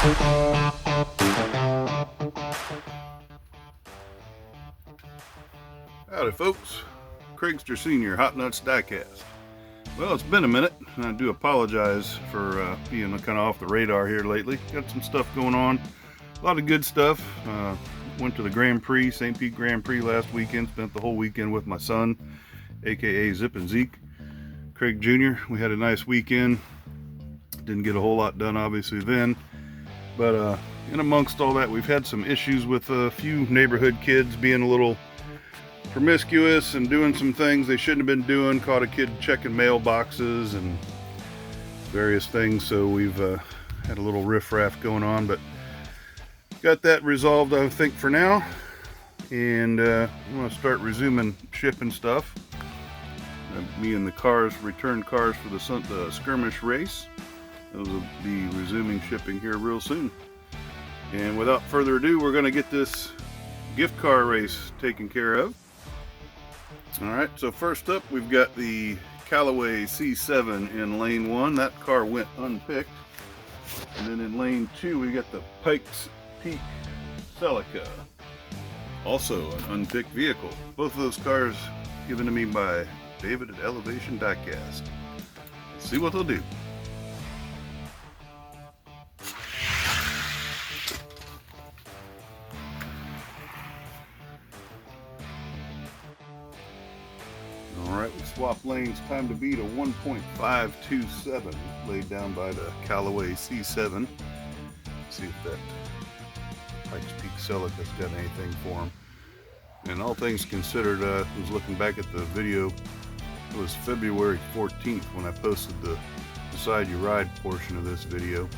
Howdy folks, Craigster Senior Hot Nuts Diecast. Well, it's been a minute, and I do apologize for being kind of off the radar here lately. Got some stuff going on, a lot of good stuff. Went to the Grand Prix, St. Pete Grand Prix last weekend, spent the whole weekend with my son, aka Zip and Zeke, Craig Jr. We had a nice weekend. Didn't get a whole lot done obviously then, but in amongst all that, we've had some issues with a few neighborhood kids being a little promiscuous and doing some things they shouldn't have been doing. Caught a kid checking mailboxes and various things, so we've had a little riffraff going on, but got that resolved, I think, for now. And I'm going to start resuming shipping stuff. Me and the cars, return cars for the Skirmish race. Those will be resuming shipping here real soon. And without further ado, we're going to get this gift car race taken care of. Alright, so first up we've got the Callaway C7 in lane 1. That car went unpicked. And then in lane 2 we got the Pikes Peak Celica, also an unpicked vehicle. Both of those cars given to me by David at Elevation Diecast. Let's see what they'll do. Alright, we swap lanes. Time to beat a 1.527 laid down by the Callaway C7. See if that Pikes Peak Celica's got anything for him. And all things considered, I was looking back at the video. It was February 14th when I posted the Decide You Ride portion of this video.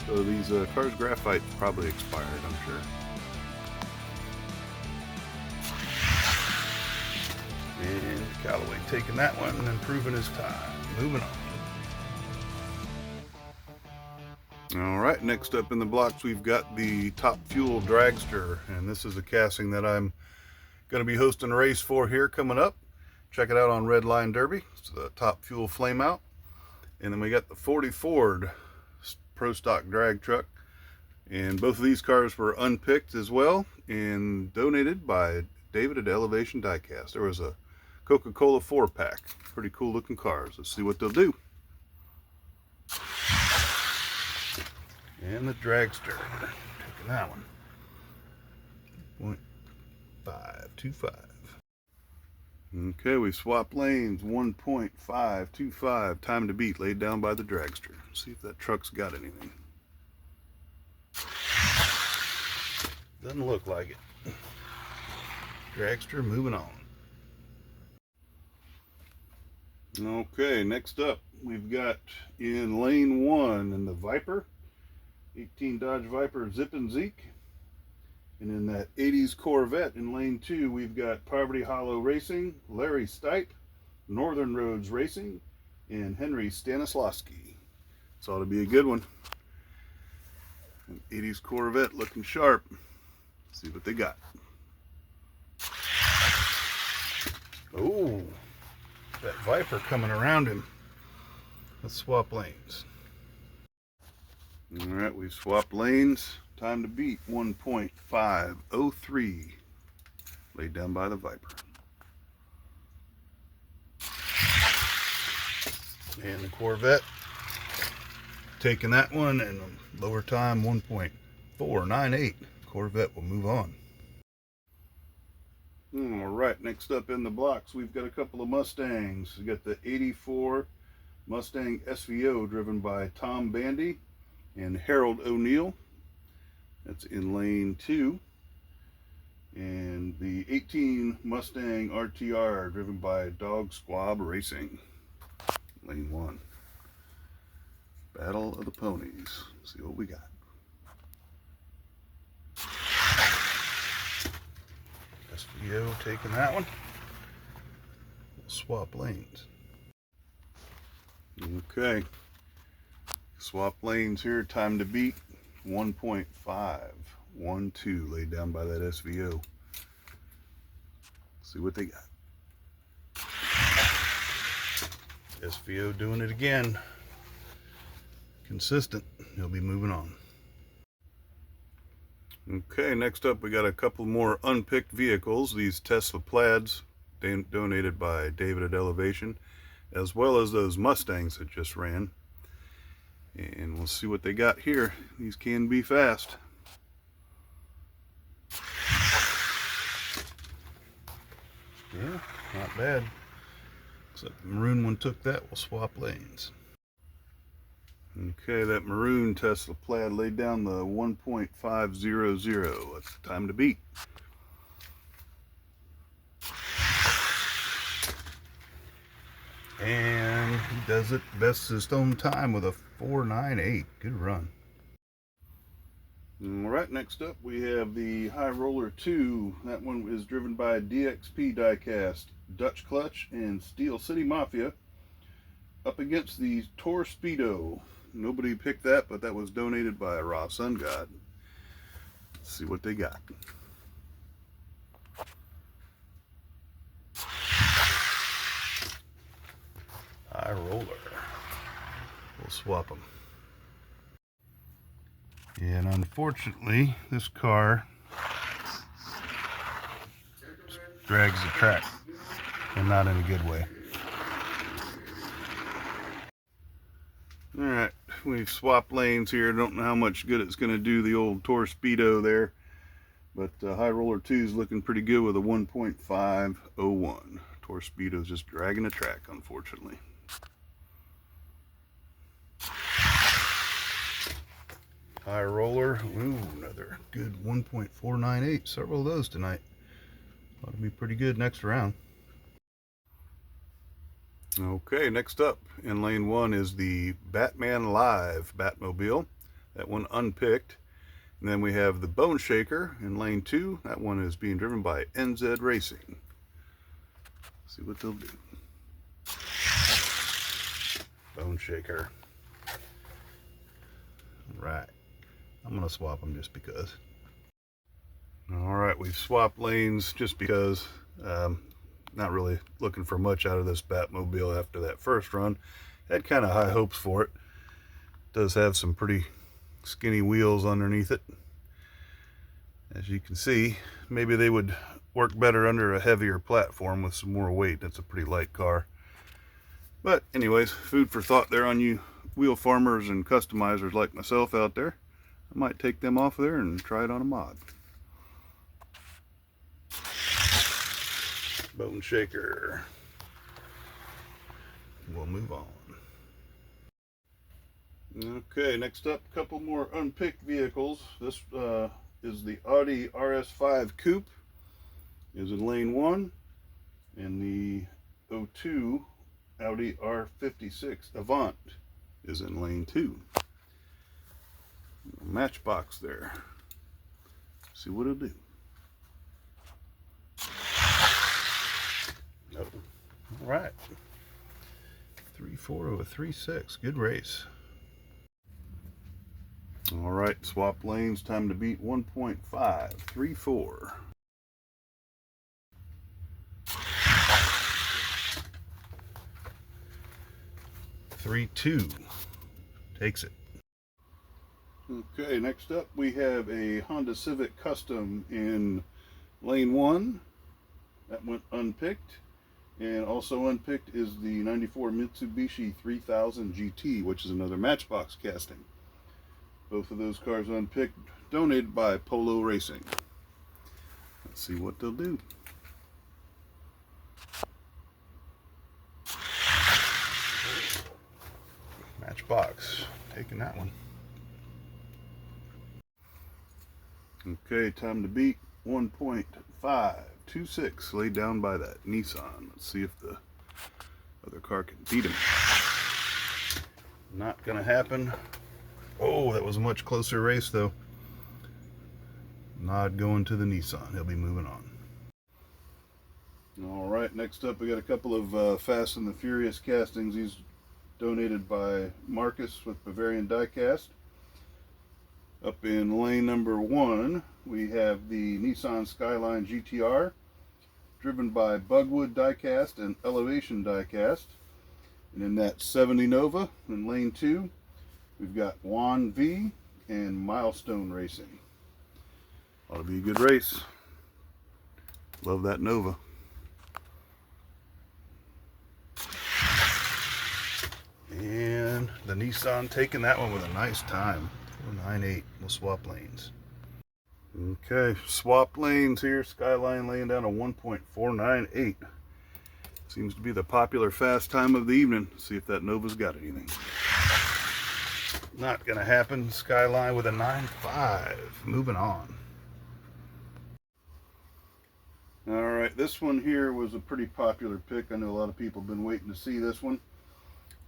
So these cars' graphite probably expired, I'm sure. And Callaway taking that one and improving his time. Moving on. Alright, next up in the blocks we've got the Top Fuel Dragster. And this is a casting that I'm going to be hosting a race for here coming up. Check it out on Red Line Derby. It's the Top Fuel Flameout. And then we got the 40 Ford Pro Stock drag truck. And both of these cars were unpicked as well and donated by David at Elevation Diecast. There was a Coca-Cola 4-pack. Pretty cool looking cars. Let's see what they'll do. And the dragster. Taking that one. 0.525. Okay, we swapped lanes. 1.525. Time to beat laid down by the dragster. See if that truck's got anything. Doesn't look like it. Dragster moving on. Okay, next up we've got in lane 1 in the Viper, 18 Dodge Viper Zip and Zeke. And in that 80s Corvette in lane 2 we've got Poverty Hollow Racing, Larry Stipe, Northern Roads Racing, and Henry Stanislawski. This ought to be a good one. An 80s Corvette looking sharp. Let's see what they got. Oh, that Viper coming around him. Let's swap lanes. Alright, we've swapped lanes. Time to beat 1.503 laid down by the Viper. And the Corvette taking that one, and lower time 1.498. Corvette will move on. Alright, next up in the blocks we've got a couple of Mustangs. We got the 84 Mustang SVO driven by Tom Bandy and Harold O'Neill. That's in lane 2. And the 18 Mustang RTR driven by Dog Squab Racing. Lane 1. Battle of the Ponies. Let's see what we got. SVO taking that one. We'll swap lanes. Okay. Swap lanes here. Time to beat 1.512 laid down by that SVO. See what they got. SVO doing it again. Consistent. He'll be moving on. Okay, next up we got a couple more unpicked vehicles. These Tesla Plaids donated by David at Elevation, as well as those Mustangs that just ran. And we'll see what they got here. These can be fast. Yeah, not bad. Except the maroon one took that. We'll swap lanes. Okay, that maroon Tesla Plaid laid down the 1.500. That's the time to beat. And he does it best his own time with a 4.98. Good run. Alright, next up we have the High Roller 2. That one is driven by DXP Diecast, Dutch Clutch, and Steel City Mafia. Up against the Tor Speedo. Nobody picked that, but that was donated by Raw Sun God. Let's see what they got. High Roller. We'll swap them. And unfortunately, this car drags the track, and not in a good way. Alright, we've swapped lanes here. Don't know how much good it's going to do the old Tor Speedo there. But High Roller 2 is looking pretty good with a 1.501. Tor Speedo's just dragging the track, unfortunately. High Roller, ooh, another good 1.498. Several of those tonight. Ought to be pretty good next round. Okay, next up in lane 1 is the Batman Live Batmobile. That one unpicked. And then we have the Bone Shaker in lane 2. That one is being driven by NZ Racing. Let's see what they'll do. Bone Shaker. Right. I'm going to swap them just because. Alright, we've swapped lanes just because. Not really looking for much out of this Batmobile after that first run. Had kind of high hopes for it. Does have some pretty skinny wheels underneath it. As you can see, maybe they would work better under a heavier platform with some more weight. That's a pretty light car. But anyways, food for thought there on you wheel farmers and customizers like myself out there. I might take them off there and try it on a mod. Bone Shaker. We'll move on. Okay, next up, a couple more unpicked vehicles. This is the Audi RS5 Coupe. Is in lane 1, and the 02 Audi R56 Avant is in lane 2. Matchbox there. See what it'll do. Nope. All right. 3.4 over 3.6. Good race. All right, swap lanes. Time to beat 1.534. Three, 2 takes it. Okay, next up we have a Honda Civic Custom in lane 1. That went unpicked. And also unpicked is the 94 Mitsubishi 3000 GT, which is another Matchbox casting. Both of those cars unpicked, donated by Polo Racing. Let's see what they'll do. Matchbox, taking that one. Okay, time to beat 1.526, laid down by that Nissan. Let's see if the other car can beat him. Not gonna happen. Oh, that was a much closer race though. Nod going to the Nissan. He'll be moving on. Alright, next up we got a couple of Fast and the Furious castings. These donated by Marcus with Bavarian Diecast. Up in lane number 1, we have the Nissan Skyline GTR, driven by Bugwood Diecast and Elevation Diecast. And in that 70 Nova, in lane 2, we've got Juan V and Milestone Racing. Ought to be a good race. Love that Nova. And the Nissan taking that one with a nice time. 498. We'll swap lanes. Okay, swap lanes here. Skyline laying down a 1.498. Seems to be the popular fast time of the evening. See if that Nova's got anything. Not gonna happen. Skyline with a 9.5. Moving on. Alright, this one here was a pretty popular pick. I know a lot of people have been waiting to see this one.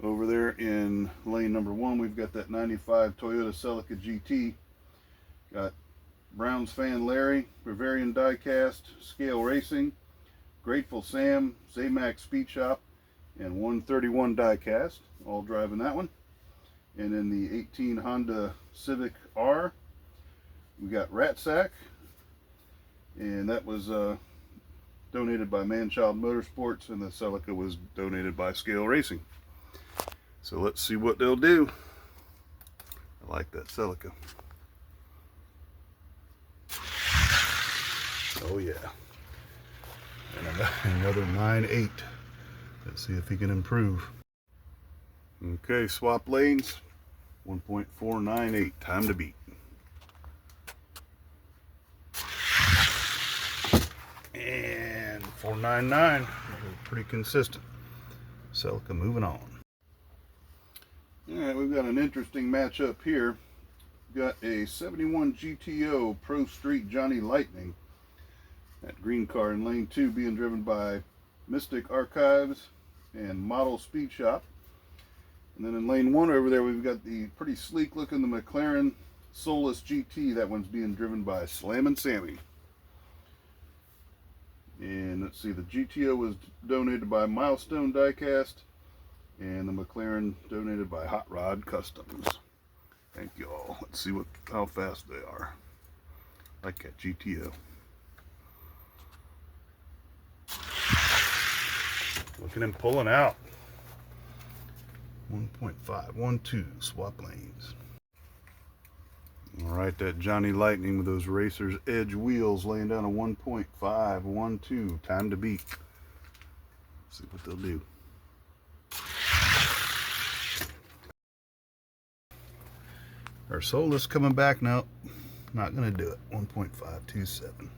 Over there in lane number 1, we've got that 95 Toyota Celica GT. Got Browns fan Larry, Bavarian Diecast, Scale Racing, Grateful Sam, Zamax Speed Shop, and 131 Diecast, all driving that one. And in the 18 Honda Civic R, we got Rat Sack, and that was donated by Manchild Motorsports, and the Celica was donated by Scale Racing. So let's see what they'll do. I like that Celica. Oh yeah. And another 9.8. Let's see if he can improve. Okay, swap lanes. 1.498. Time to beat. And 499. Pretty consistent. Celica moving on. Alright, we've got an interesting matchup here. We've got a 71 GTO Pro Street Johnny Lightning. That green car in lane 2 being driven by Mystic Archives and Model Speed Shop. And then in lane 1 over there, we've got the pretty sleek looking the McLaren Solus GT. That one's being driven by Slammin' Sammy. And let's see, the GTO was donated by Milestone Diecast, and the McLaren donated by Hot Rod Customs. Thank you all. Let's see how fast they are. I like that GTO. Looking and pulling out. 1.5, 1.2, swap lanes. Alright, that Johnny Lightning with those Racer's Edge wheels laying down a 1.5, 1.2. Time to beat. Let's see what they'll do. Our Solus coming back now. Not going to do it. 1.527.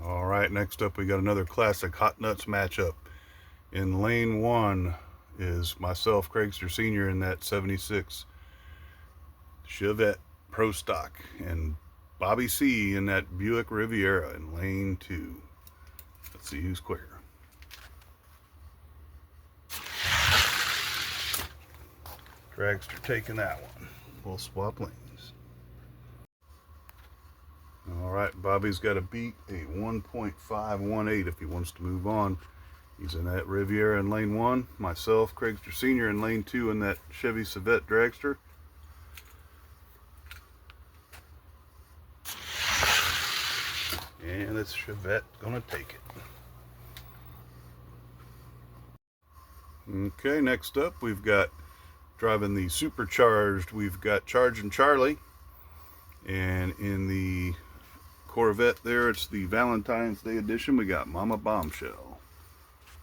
Alright, next up we got another classic Hot Nuts matchup. In lane 1 is myself, Craigster Sr. in that 76 Chevette Pro Stock, and Bobby C in that Buick Riviera in lane 2. Let's see who's quicker. Dragster taking that one. We'll swap lanes. Alright, Bobby's got to beat a 1.518 if he wants to move on. He's in that Riviera in lane 1. Myself, Craigster Sr. in lane 2 in that Chevy Chevette Dragster. And this Chevette gonna take it. Okay, next up we've got driving the supercharged. We've got Charging Charlie, and in the Corvette there, it's the Valentine's Day edition. We got Mama Bombshell.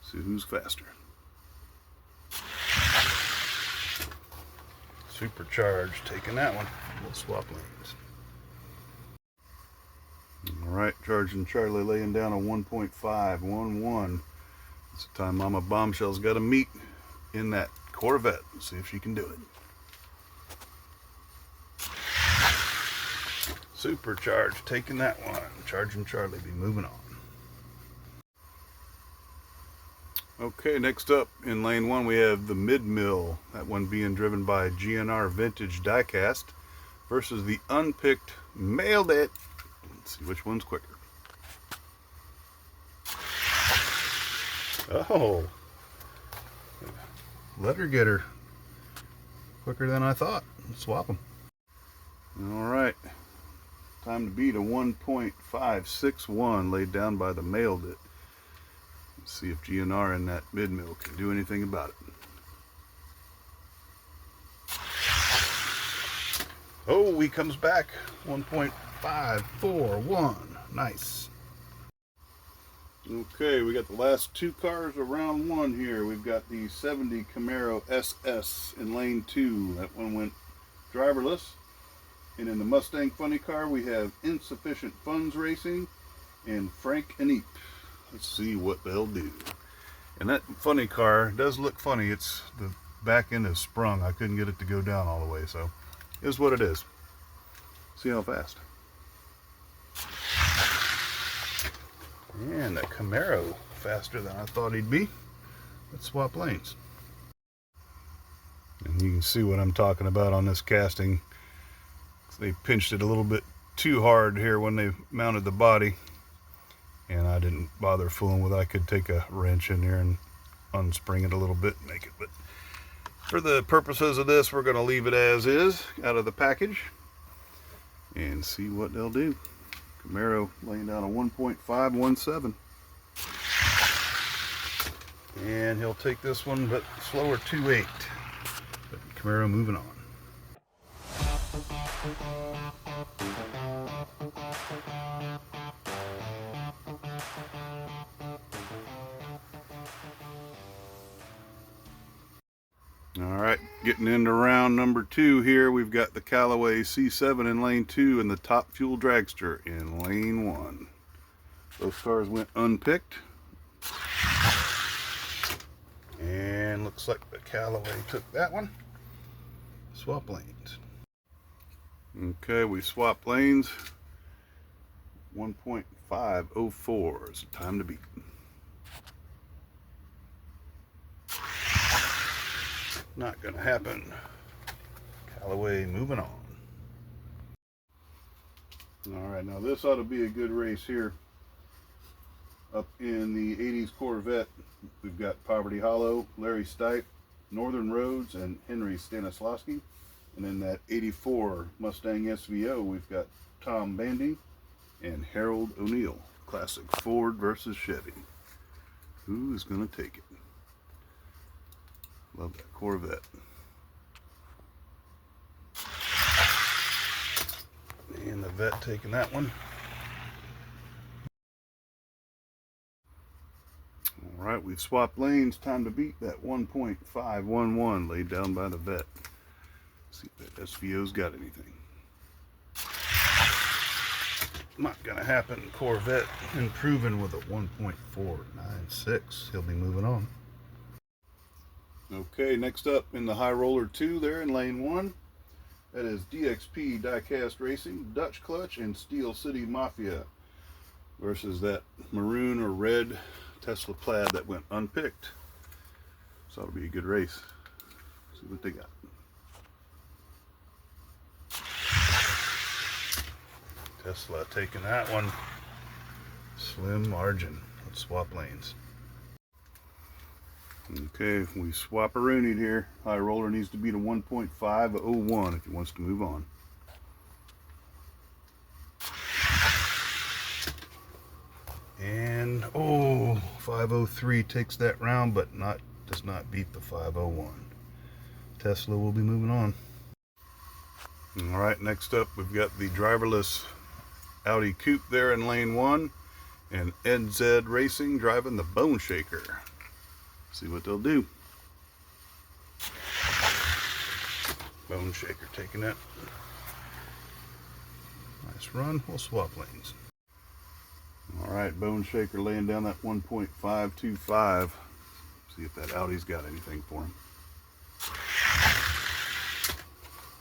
See who's faster. Supercharged taking that one. We'll swap lanes. Alright, Charging Charlie laying down a 1.511. It's the time Mama Bombshell's got to meet in that Corvette. See if she can do it. Supercharged taking that one. Charging Charlie be moving on. Okay, next up in lane 1 we have the Mid-Mill. That one being driven by GNR Vintage Diecast versus the unpicked Mailed It. Let's see which one's quicker. Oh, letter getter quicker than I thought. Let's swap them. All right, time to beat a 1.561 laid down by the Mailed It. Let's see if GNR in that Mid-Mill can do anything about it. Oh, he comes back. 541. Nice. Okay, we got the last two cars of round one here. We've got the 70 Camaro SS in lane 2. That one went driverless. And in the Mustang Funny Car, we have Insufficient Funds Racing and Frank and Eep. Let's see what they'll do. And that funny car does look funny. It's the back end is sprung. I couldn't get it to go down all the way, so it is what it is. See how fast. And that Camaro faster than I thought he'd be. Let's swap lanes. And you can see what I'm talking about on this casting. They pinched it a little bit too hard here when they mounted the body, and I didn't bother fooling with it. I could take a wrench in there and unspring it a little bit and make it, but for the purposes of this, we're going to leave it as is out of the package and see what they'll do. Camaro laying down a 1.517, and he'll take this one, but slower 2.8. But Camaro moving on. Alright, getting into round number 2 here. We've got the Callaway C7 in lane 2 and the Top Fuel Dragster in lane 1. Those cars went unpicked. And looks like the Callaway took that one. Swap lanes. Okay, we swap lanes. 1.504 is the time to beat. Not gonna happen. Callaway moving on. Alright, now this ought to be a good race here. Up in the 80s Corvette, we've got Poverty Hollow, Larry Stipe, Northern Roads, and Henry Stanislawski. And in that 84 Mustang SVO, we've got Tom Bandy and Harold O'Neill. Classic Ford versus Chevy. Who is going to take it? Love that Corvette. And the Vet taking that one. Alright, we've swapped lanes. Time to beat that 1.511 laid down by the Vet. See if that SVO's got anything. Not gonna happen. Corvette improving with a 1.496. He'll be moving on. Okay, next up in the High Roller 2 there in lane 1. That is DXP Diecast Racing, Dutch Clutch, and Steel City Mafia versus that maroon or red Tesla Plaid that went unpicked. So it'll be a good race. See what they got. Tesla taking that one. Slim margin. Let's swap lanes. Okay, we swap a rooney here. High Roller needs to beat a 1.501 if he wants to move on. And 503 takes that round, but does not beat the 501. Tesla will be moving on. All right, next up we've got the driverless Audi Coupe there in lane 1, and NZ Racing driving the Bone Shaker. See what they'll do. Bone Shaker taking it. Nice run. We'll swap lanes. Alright, Bone Shaker laying down that 1.525. See if that Audi's got anything for him.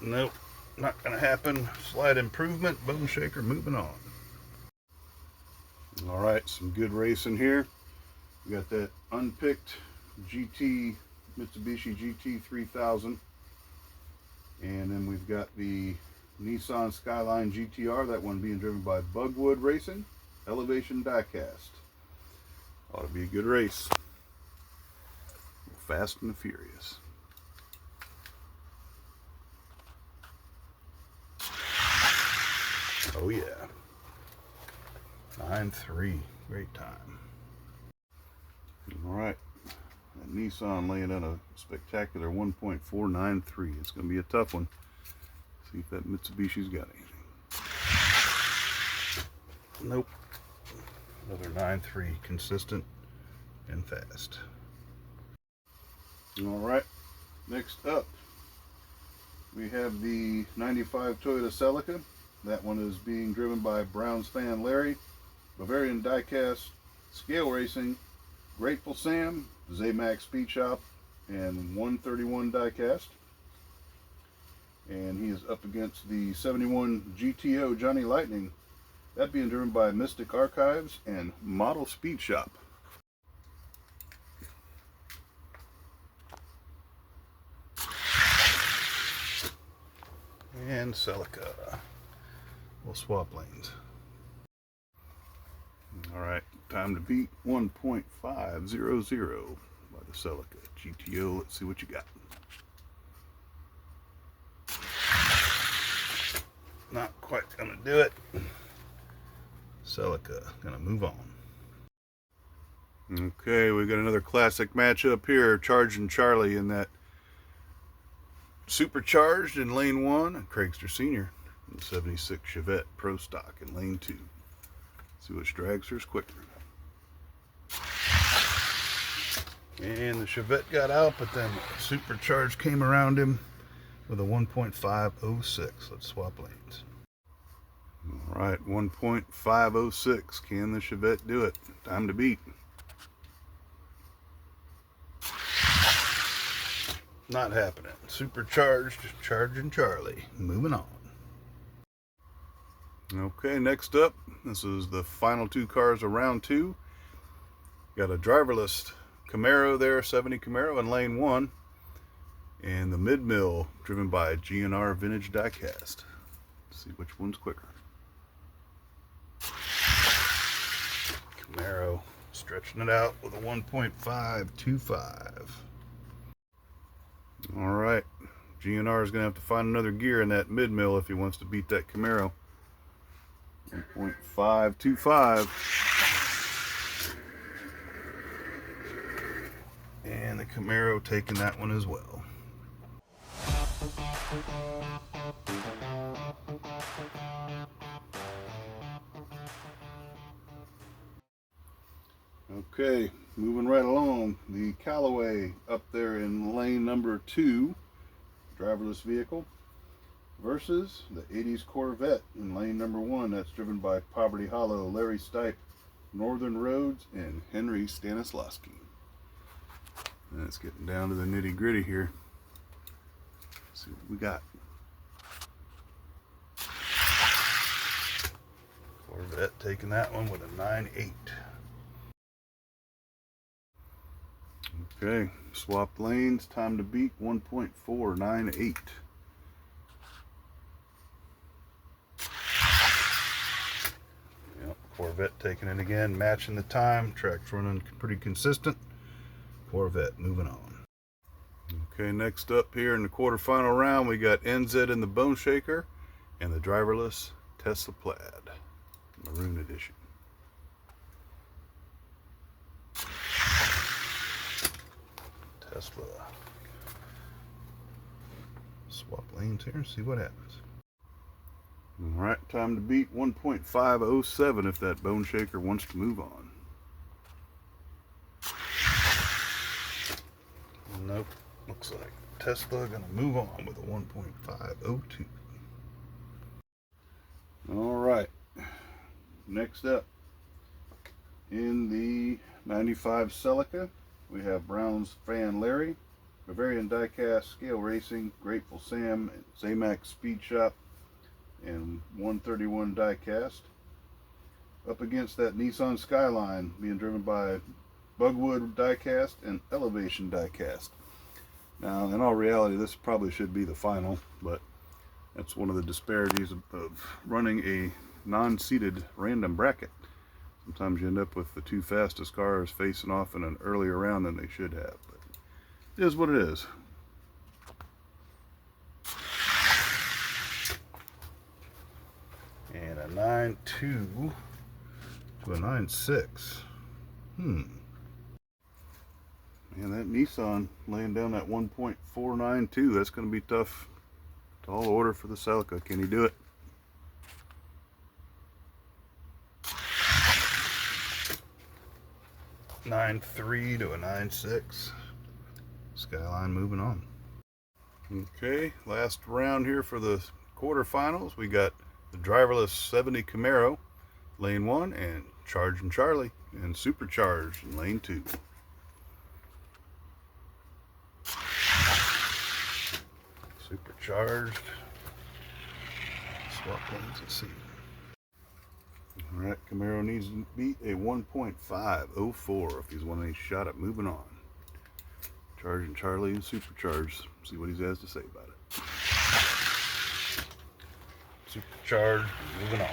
Nope, not going to happen. Slight improvement. Bone Shaker moving on. Alright, some good racing here. We got that unpicked GT Mitsubishi GT 3000, and then we've got the Nissan Skyline GTR, that one being driven by Bugwood Racing, Elevation Diecast. Ought to be a good race. Fast and the Furious. Oh yeah. 9-3. Great time. Alright. That Nissan laying on a spectacular 1.493. It's going to be a tough one. See if that Mitsubishi's got anything. Nope. Another 9.3, consistent and fast. All right, next up we have the 95 Toyota Celica. That one is being driven by Browns fan Larry, Bavarian Diecast, Scale Racing, Grateful Sam, Zamax Speed Shop, and 131 Diecast. And he is up against the 71 GTO Johnny Lightning. That being driven by Mystic Archives and Model Speed Shop. And Celica. We'll swap lanes. Alright, time to beat 1.500 by the Celica GTO. Let's see what you got. Not quite gonna do it. Celica, gonna move on. Okay, we got another classic matchup here. Charging Charlie in that Supercharged in lane 1, and Craigster Sr. in the 76 Chevette Pro Stock in lane 2. See which drags her's quicker. And the Chevette got out, but then the Supercharged came around him with a 1.506. Let's swap lanes. All right, 1.506. Can the Chevette do it? Time to beat. Not happening. Supercharged, Charging Charlie. Moving on. Okay, next up, this is the final two cars of round 2. Got a driverless Camaro there, 70 Camaro in lane 1. And the mid-mill driven by GNR Vintage Diecast. Let's see which one's quicker. Camaro stretching it out with a 1.525. All right, GNR is going to have to find another gear in that mid-mill if he wants to beat that Camaro. 1.525. And the Camaro taking that one as well. Okay, moving right along, the Callaway up there in lane number 2, driverless vehicle, versus the 80s Corvette in lane number 1. That's driven by Poverty Hollow, Larry Stipe, Northern Roads, and Henry Stanislavski. And it's getting down to the nitty gritty here. Let's see what we got. Corvette taking that one with a 9.8. Okay, swapped lanes, time to beat 1.498. Yep, Corvette taking it again, matching the time, track's running pretty consistent. Corvette moving on. Okay, next up here in the quarterfinal round, we got NZ in the Bone Shaker and the driverless Tesla Plaid, Maroon Edition. Tesla. Swap lanes here and see what happens. Alright, time to beat 1.507 if that Bone Shaker wants to move on. Nope. Looks like Tesla gonna move on with a 1.502. Alright. Next up, in the 95 Celica, we have Browns fan Larry, Bavarian Diecast, Scale Racing, Grateful Sam, Zamax Speed Shop, and 131 Diecast. Up against that Nissan Skyline being driven by Bugwood Diecast and Elevation Diecast. Now, in all reality, this probably should be the final, but that's one of the disparities of running a non-seated random bracket. Sometimes you end up with the two fastest cars facing off in an earlier round than they should have, but it is what it is. And a 9.2 to a 9.6. Man, that Nissan laying down that 1.492. That's going to be tough. Tall order for the Celica. Can he do it? 9.3 to a 9.6. Skyline moving on. Okay, last round here for the quarterfinals. We got the driverless 70 Camaro, lane 1, and Charging Charlie and Supercharged in lane 2. Supercharged. Swap lanes, let's see. Alright, Camaro needs to beat a 1.504 if he's wanting any shot at moving on. Charging Charlie and Supercharged. See what he has to say about it. Supercharged, moving on.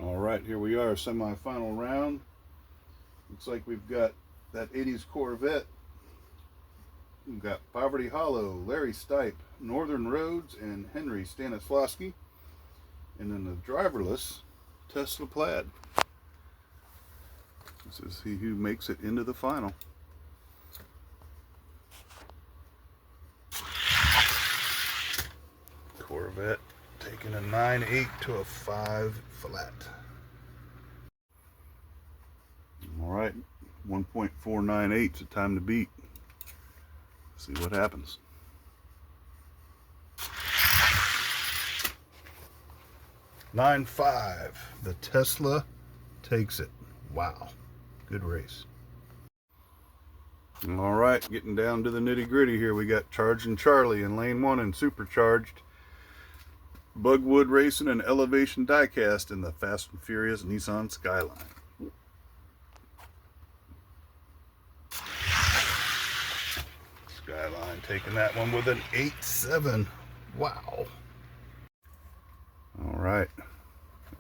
Alright, here we are, semi-final round. Looks like we've got that 80s Corvette. We've got Poverty Hollow, Larry Stipe, Northern Roads, and Henry Stanislavski. And then the driverless Tesla Plaid. This is he who makes it into the final. Corvette taking a 9.8 to a 5 flat. Alright, 1.498 is the time to beat. See what happens. $9.5. The Tesla takes it. Wow. Good race. Alright, getting down to the nitty gritty here. We got Charging Charlie in lane 1 and Supercharged. Bugwood Racing and Elevation Diecast in the Fast and Furious Nissan Skyline. Skyline taking that one with an 8.7. Wow. All right.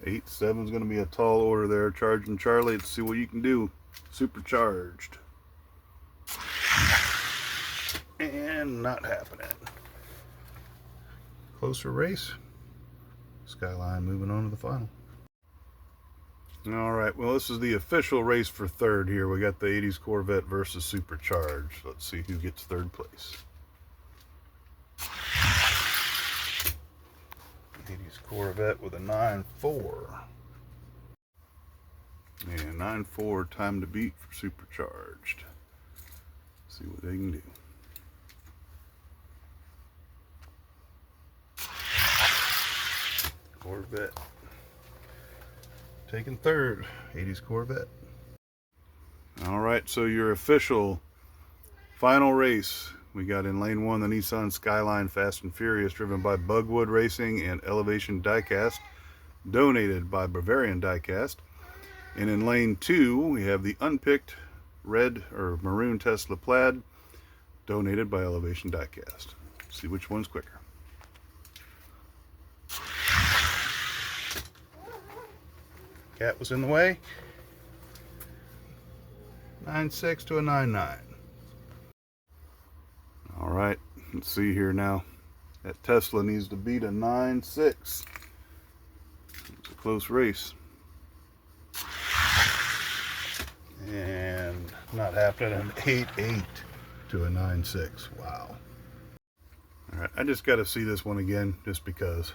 8.7 is going to be a tall order there. Charging Charlie. Let's see what you can do. Supercharged. And not happening. Closer race. Skyline moving on to the final. Alright, well this is the official race for third here. We got the 80s Corvette versus Supercharged. Let's see who gets third place. 80s Corvette with a 9.4. And 9.4 time to beat for Supercharged. See what they can do. Corvette taking third, 80s Corvette. Alright, so your official final race. We got in lane 1 the Nissan Skyline Fast and Furious, driven by Bugwood Racing and Elevation Diecast, donated by Bavarian Diecast. And in lane 2 we have the unpicked red or maroon Tesla Plaid, donated by Elevation Diecast. See which one's quicker. Cat was in the way. 9.6 to a 9.9. All right, let's see here now. That Tesla needs to beat a 9.6. It's a close race. And not happening. An 8.8 to a 9.6. Wow. All right, I just got to see this one again just because.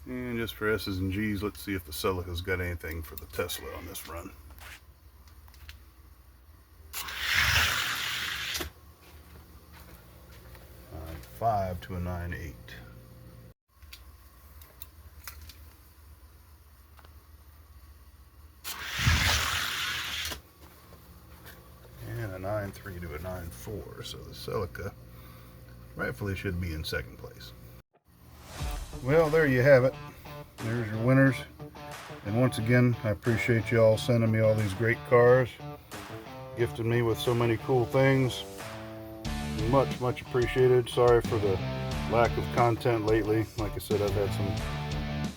And just for S's and G's, let's see if the Celica's got anything for the Tesla on this run. $9.5 to a 9.8. And a 9.3 to a 9.4. So the Celica rightfully should be in second place. Well, there you have it. There's your winners. And once again, I appreciate you all sending me all these great cars, gifting me with so many cool things. Much, much appreciated. Sorry for the lack of content lately. Like I said, I've had some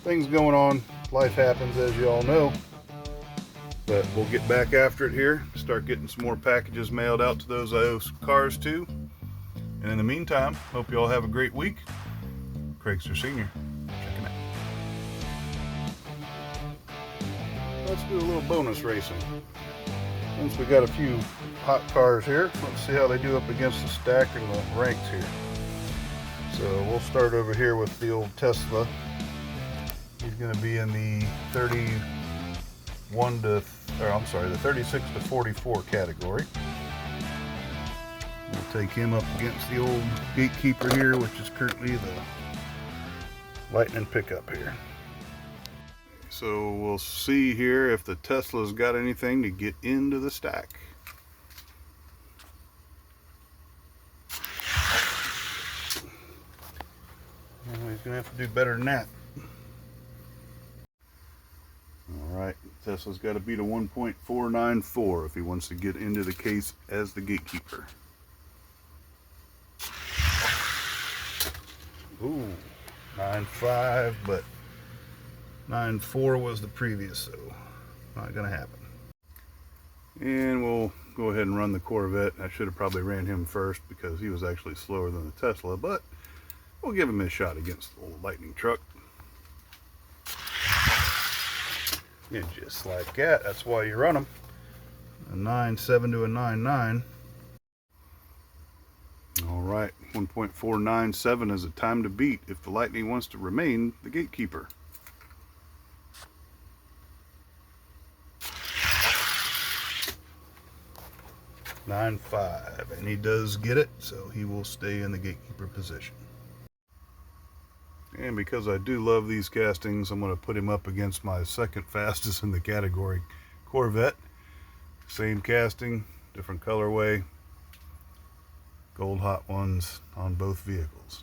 things going on. Life happens, as you all know. But we'll get back after it here. Start getting some more packages mailed out to those I owe cars to. And in the meantime, hope you all have a great week. Craigster Sr. checking out. let's do a little bonus racing. Since we got a few hot cars here, let's see how they do up against the stack and the ranks here. So we'll start over here with the old Tesla. He's going to be in the 36 to 44 category. We'll take him up against the old Gatekeeper here, which is currently the Lightning pickup here. So we'll see here if the Tesla's got anything to get into the stack. Well, he's gonna have to do better than that. Alright, Tesla's got to beat a 1.494 if he wants to get into the case as the Gatekeeper. Ooh, 9.5, but 9.4 was the previous, so not gonna happen. And we'll go ahead and run the Corvette. I should have probably ran him first because he was actually slower than the Tesla, but we'll give him a shot against the old Lightning truck. And just like that, that's why you run them. A 9.7 to a 9.9. Alright, 1.497 is a time to beat if the Lightning wants to remain the Gatekeeper. 9.5, and he does get it, so he will stay in the Gatekeeper position. And because I do love these castings, I'm going to put him up against my second fastest in the category, Corvette. Same casting, different colorway, gold hot ones on both vehicles.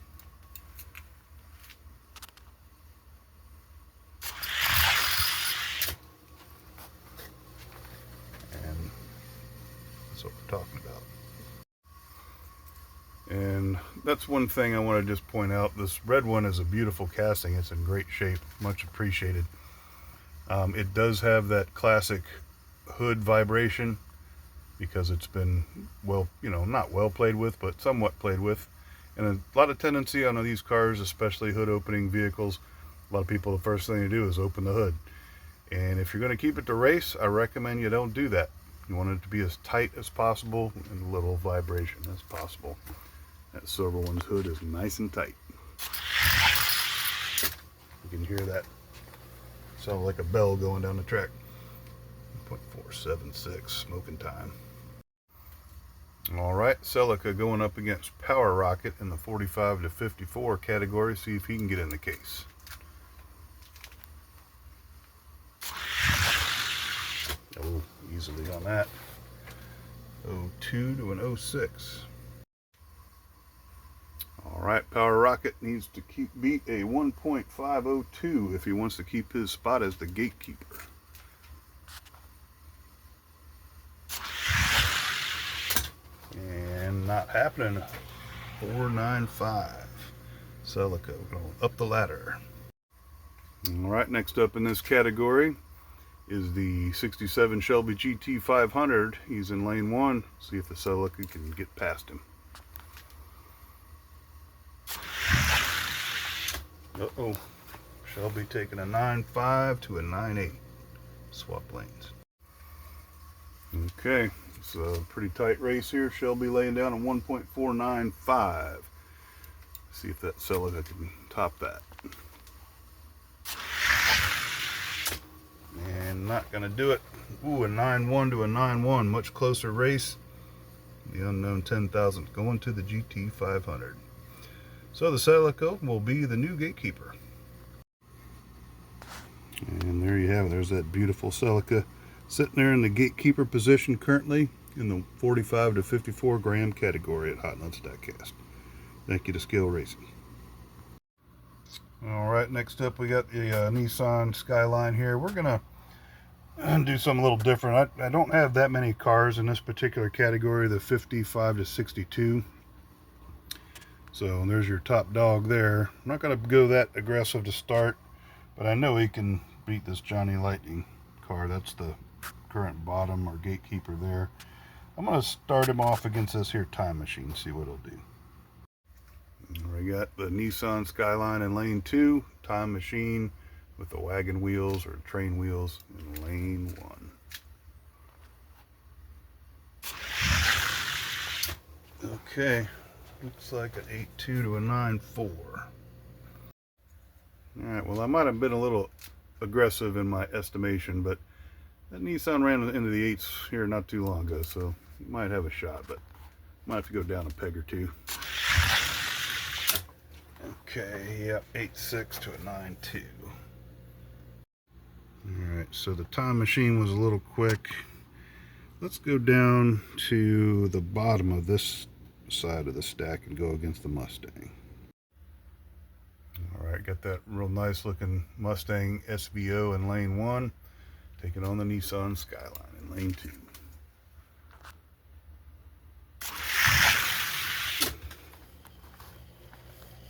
And that's what we're talking about. And that's one thing I want to just point out. This red one is a beautiful casting. It's in great shape, much appreciated. It does have that classic hood vibration because it's been, well, you know, not well played with, but somewhat played with. And a lot of tendency on these cars, especially hood opening vehicles, a lot of people, the first thing they do is open the hood. And if you're going to keep it to race, I recommend you don't do that. You want it to be as tight as possible and a little vibration as possible. That silver one's hood is nice and tight. You can hear that. Sound like a bell going down the track. 0.476, smoking time. Alright, Celica going up against Power Rocket in the 45 to 54 category. See if he can get in the case. Oh, easily on that. 02 to an 06. Alright, Power Rocket needs to beat a 1.502 if he wants to keep his spot as the Gatekeeper. And not happening. 495. Celica going up the ladder. Alright, next up in this category is the 67 Shelby GT 500. He's in lane 1. See if the Celica can get past him. Uh-oh. Shelby taking a 9.5 to a 9.8. Swap lanes. Okay, it's a pretty tight race here. Shelby laying down a 1.495. See if that Celica can top that. And not gonna do it. Ooh, a 9.1 to a 9.1. Much closer race. The unknown 10,000 going to the GT 500. So the Celica will be the new Gatekeeper. And there you have it. There's that beautiful Celica sitting there in the Gatekeeper position currently in the 45 to 54 gram category at Hot Nuts Diecast. Thank you to Scale Racing. Alright, next up we got the Nissan Skyline here. We're going to do something a little different. I don't have that many cars in this particular category, the 55 to 62. So there's your top dog there. I'm not going to go that aggressive to start, but I know he can beat this Johnny Lightning car. That's the current bottom or Gatekeeper there. I'm going to start him off against this here Time Machine, see what it'll do. We got the Nissan Skyline in lane 2, Time Machine with the wagon wheels or train wheels in lane 1. Okay, looks like an 8.2 to a 9.4. Alright, well I might have been a little aggressive in my estimation, but that Nissan ran into the 8s here not too long ago, so you might have a shot, but might have to go down a peg or two. Okay, yep, 8.6 to a 9.2. Alright, so the time machine was a little quick. Let's go down to the bottom of this side of the stack and go against the Mustang. Alright, got that real nice looking Mustang SVO in lane 1, taking on the Nissan Skyline in lane 2.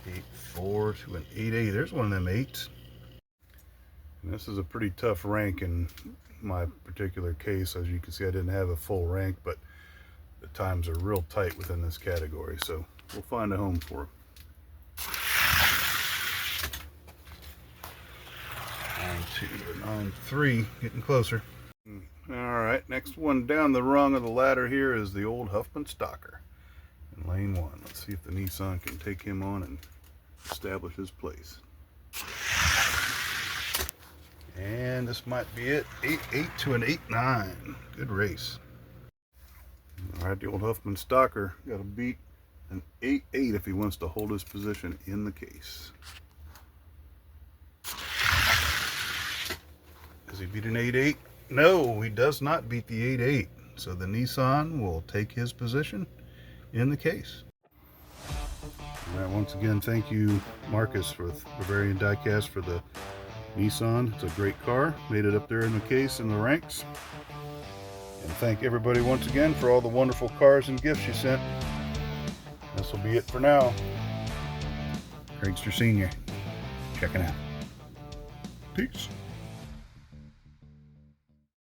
Eight-4 to an 8.8. There's one of them 8s. And this is a pretty tough rank in my particular case. As you can see, I didn't have a full rank, but the times are real tight within this category, so we'll find a home for it. 9.2 to 9.3, getting closer. Alright, next one down the rung of the ladder here is the old Huffman Stalker in lane 1. Let's see if the Nissan can take him on and establish his place. And this might be it. 8.8 to an 8.9. Good race. Alright, the old Huffman Stalker got to beat an 8.8 if he wants to hold his position in the case. Does he beat an 8.8? No, he does not beat the 8.8. So the Nissan will take his position in the case. Alright, once again, thank you, Marcus, for Bavarian Diecast for the Nissan. It's a great car. Made it up there in the case in the ranks. And thank everybody once again for all the wonderful cars and gifts you sent. This will be it for now. Craigster Sr. checking out. Peace.